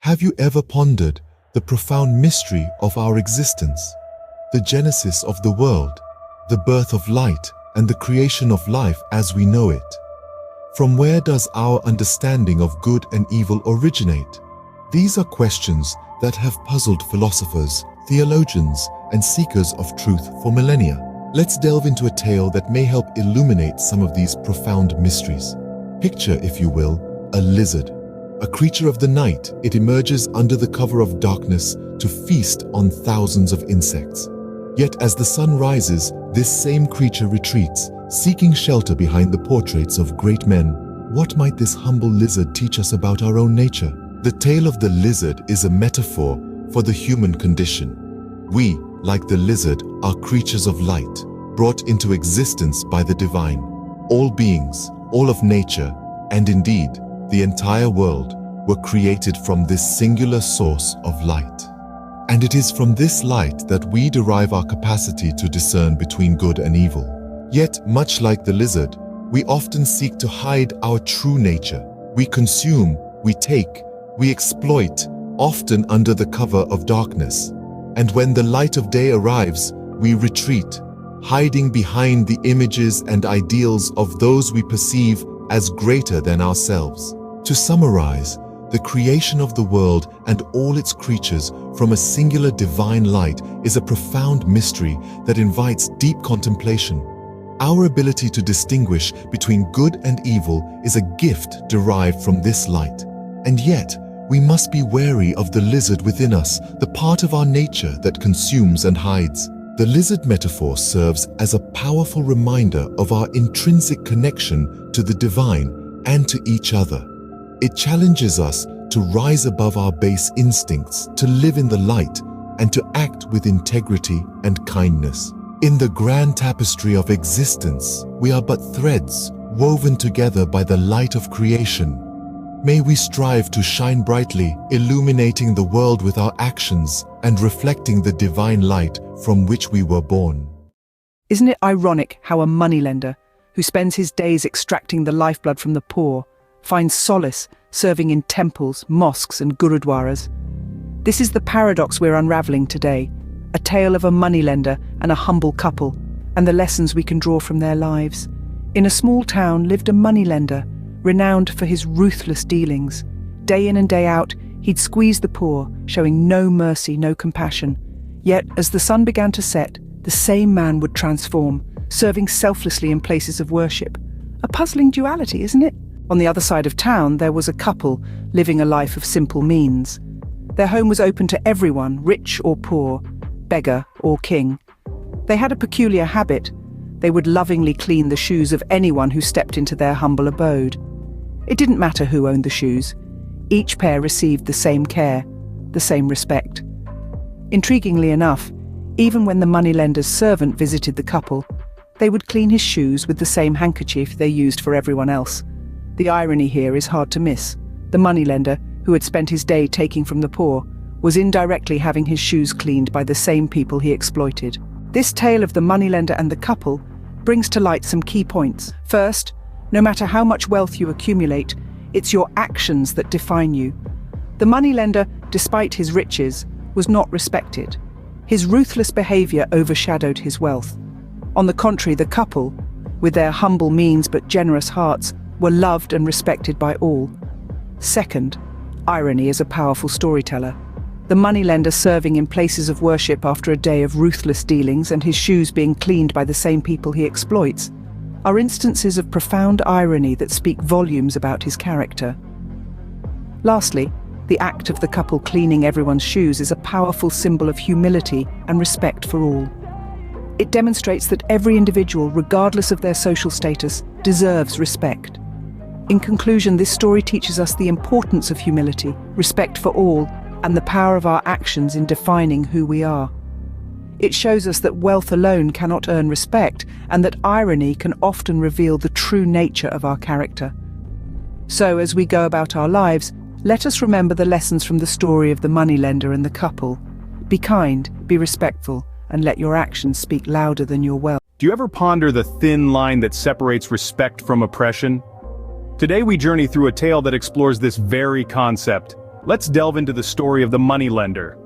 Have you ever pondered the profound mystery of our existence, the genesis of the world, the birth of light, and the creation of life as we know it? From where does our understanding of good and evil originate? These are questions that have puzzled philosophers, theologians, and seekers of truth for millennia. Let's delve into a tale that may help illuminate some of these profound mysteries. Picture, if you will, a lizard. A creature of the night, it emerges under the cover of darkness to feast on thousands of insects. Yet as the sun rises, this same creature retreats, seeking shelter behind the portraits of great men. What might this humble lizard teach us about our own nature? The tale of the lizard is a metaphor for the human condition. We, like the lizard, are creatures of light, brought into existence by the divine. All beings, all of nature, and indeed, the entire world, were created from this singular source of light. And it is from this light that we derive our capacity to discern between good and evil. Yet, much like the lizard, we often seek to hide our true nature. We consume, we take, we exploit, often under the cover of darkness. And when the light of day arrives, we retreat, hiding behind the images and ideals of those we perceive as greater than ourselves. To summarize, the creation of the world and all its creatures from a singular divine light is a profound mystery that invites deep contemplation. Our ability to distinguish between good and evil is a gift derived from this light. And yet, we must be wary of the lizard within us, the part of our nature that consumes and hides. The lizard metaphor serves as a powerful reminder of our intrinsic connection to the divine and to each other. It challenges us to rise above our base instincts, to live in the light, and to act with integrity and kindness. In the grand tapestry of existence, we are but threads woven together by the light of creation. May we strive to shine brightly, illuminating the world with our actions and reflecting the divine light from which we were born. Isn't it ironic how a moneylender, who spends his days extracting the lifeblood from the poor, finds solace serving in temples, mosques, and gurudwaras? This is the paradox we're unraveling today, a tale of a moneylender and a humble couple, and the lessons we can draw from their lives. In a small town lived a moneylender, renowned for his ruthless dealings. Day in and day out, he'd squeeze the poor, showing no mercy, no compassion. Yet, as the sun began to set, the same man would transform, serving selflessly in places of worship. A puzzling duality, isn't it? On the other side of town, there was a couple living a life of simple means. Their home was open to everyone, rich or poor, beggar or king. They had a peculiar habit. They would lovingly clean the shoes of anyone who stepped into their humble abode. It didn't matter who owned the shoes. Each pair received the same care, the same respect. Intriguingly enough, even when the moneylender's servant visited the couple, they would clean his shoes with the same handkerchief they used for everyone else. The irony here is hard to miss. The moneylender, who had spent his day taking from the poor, was indirectly having his shoes cleaned by the same people he exploited. This tale of the moneylender and the couple brings to light some key points. First, no matter how much wealth you accumulate, it's your actions that define you. The moneylender, despite his riches, was not respected. His ruthless behavior overshadowed his wealth. On the contrary, the couple, with their humble means but generous hearts, were loved and respected by all. Second, irony is a powerful storyteller. The moneylender serving in places of worship after a day of ruthless dealings and his shoes being cleaned by the same people he exploits are instances of profound irony that speak volumes about his character. Lastly, the act of the couple cleaning everyone's shoes is a powerful symbol of humility and respect for all. It demonstrates that every individual, regardless of their social status, deserves respect. In conclusion, this story teaches us the importance of humility, respect for all, and the power of our actions in defining who we are. It shows us that wealth alone cannot earn respect, and that irony can often reveal the true nature of our character. So, as we go about our lives, let us remember the lessons from the story of the moneylender and the couple. Be kind, be respectful, and let your actions speak louder than your wealth. Do you ever ponder the thin line that separates respect from oppression? Today we journey through a tale that explores this very concept. Let's delve into the story of the moneylender.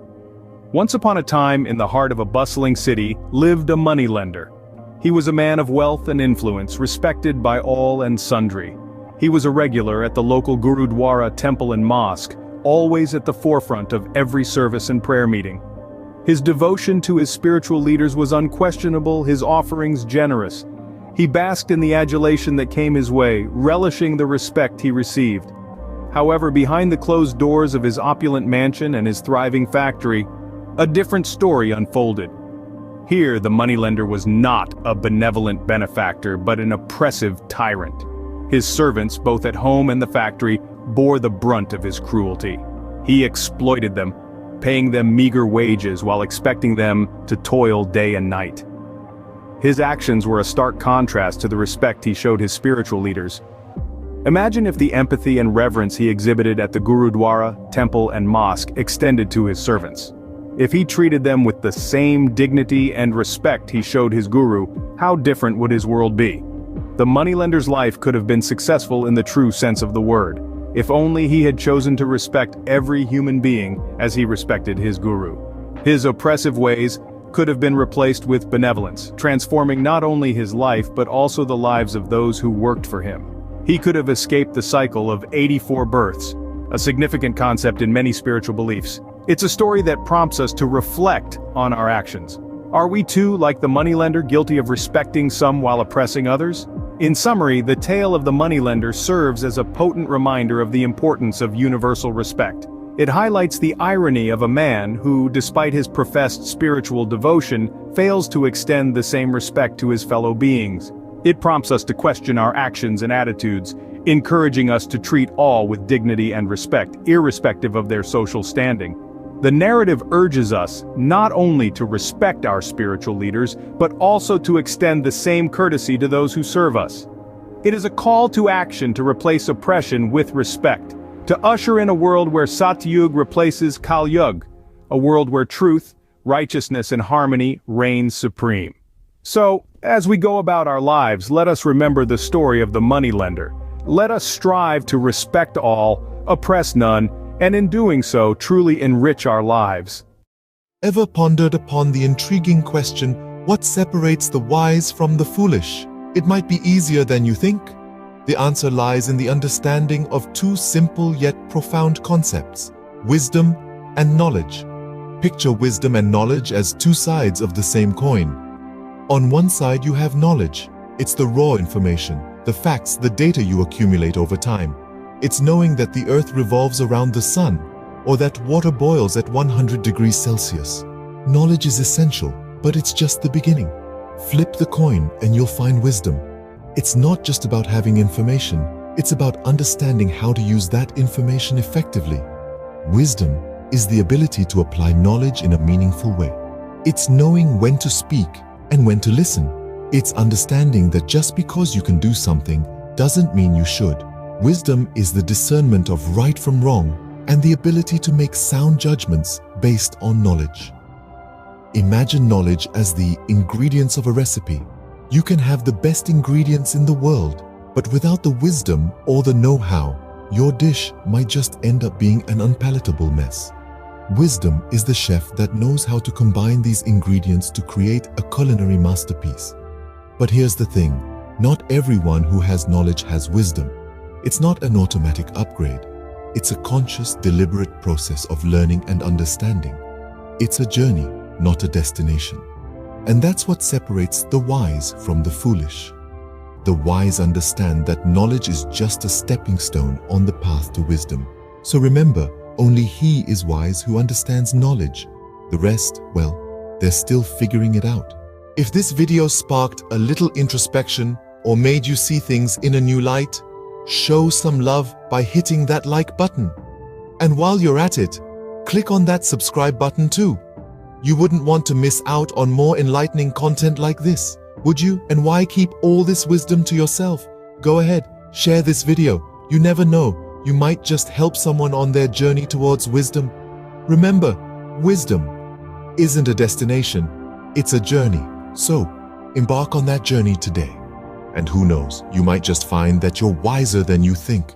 Once upon a time, in the heart of a bustling city, lived a moneylender. He was a man of wealth and influence, respected by all and sundry. He was a regular at the local Gurudwara temple and mosque, always at the forefront of every service and prayer meeting. His devotion to his spiritual leaders was unquestionable, his offerings generous. He basked in the adulation that came his way, relishing the respect he received. However, behind the closed doors of his opulent mansion and his thriving factory, a different story unfolded. Here, the moneylender was not a benevolent benefactor, but an oppressive tyrant. His servants, both at home and the factory, bore the brunt of his cruelty. He exploited them, paying them meager wages while expecting them to toil day and night. His actions were a stark contrast to the respect he showed his spiritual leaders. Imagine if the empathy and reverence he exhibited at the Gurudwara, temple and mosque extended to his servants. If he treated them with the same dignity and respect he showed his guru, how different would his world be? The moneylender's life could have been successful in the true sense of the word, if only he had chosen to respect every human being as he respected his guru. His oppressive ways could have been replaced with benevolence, transforming not only his life but also the lives of those who worked for him. He could have escaped the cycle of 84 births, a significant concept in many spiritual beliefs. It's a story that prompts us to reflect on our actions. Are we too, like the moneylender, guilty of respecting some while oppressing others? In summary, the tale of the moneylender serves as a potent reminder of the importance of universal respect. It highlights the irony of a man who, despite his professed spiritual devotion, fails to extend the same respect to his fellow beings. It prompts us to question our actions and attitudes, encouraging us to treat all with dignity and respect, irrespective of their social standing. The narrative urges us not only to respect our spiritual leaders, but also to extend the same courtesy to those who serve us. It is a call to action to replace oppression with respect, to usher in a world where Satyug replaces Kalyug, a world where truth, righteousness and harmony reign supreme. So, as we go about our lives, let us remember the story of the moneylender. Let us strive to respect all, oppress none, and in doing so, truly enrich our lives. Ever pondered upon the intriguing question, what separates the wise from the foolish? It might be easier than you think. The answer lies in the understanding of two simple yet profound concepts: wisdom and knowledge. Picture wisdom and knowledge as two sides of the same coin. On one side you have knowledge. It's the raw information, the facts, the data you accumulate over time. It's knowing that the earth revolves around the sun, or that water boils at 100 degrees Celsius. Knowledge is essential, but it's just the beginning. Flip the coin and you'll find wisdom. It's not just about having information, it's about understanding how to use that information effectively. Wisdom is the ability to apply knowledge in a meaningful way. It's knowing when to speak and when to listen. It's understanding that just because you can do something doesn't mean you should. Wisdom is the discernment of right from wrong and the ability to make sound judgments based on knowledge. Imagine knowledge as the ingredients of a recipe. You can have the best ingredients in the world, but without the wisdom or the know-how, your dish might just end up being an unpalatable mess. Wisdom is the chef that knows how to combine these ingredients to create a culinary masterpiece. But here's the thing, not everyone who has knowledge has wisdom. It's not an automatic upgrade. It's a conscious, deliberate process of learning and understanding. It's a journey, not a destination. And that's what separates the wise from the foolish. The wise understand that knowledge is just a stepping stone on the path to wisdom. So remember, only he is wise who understands knowledge. The rest, well, they're still figuring it out. If this video sparked a little introspection or made you see things in a new light, show some love by hitting that like button. And while you're at it, click on that subscribe button too. You wouldn't want to miss out on more enlightening content like this, would you? And why keep all this wisdom to yourself? Go ahead, share this video. You never know, you might just help someone on their journey towards wisdom. Remember, wisdom isn't a destination, it's a journey. So, embark on that journey today. And who knows, you might just find that you're wiser than you think.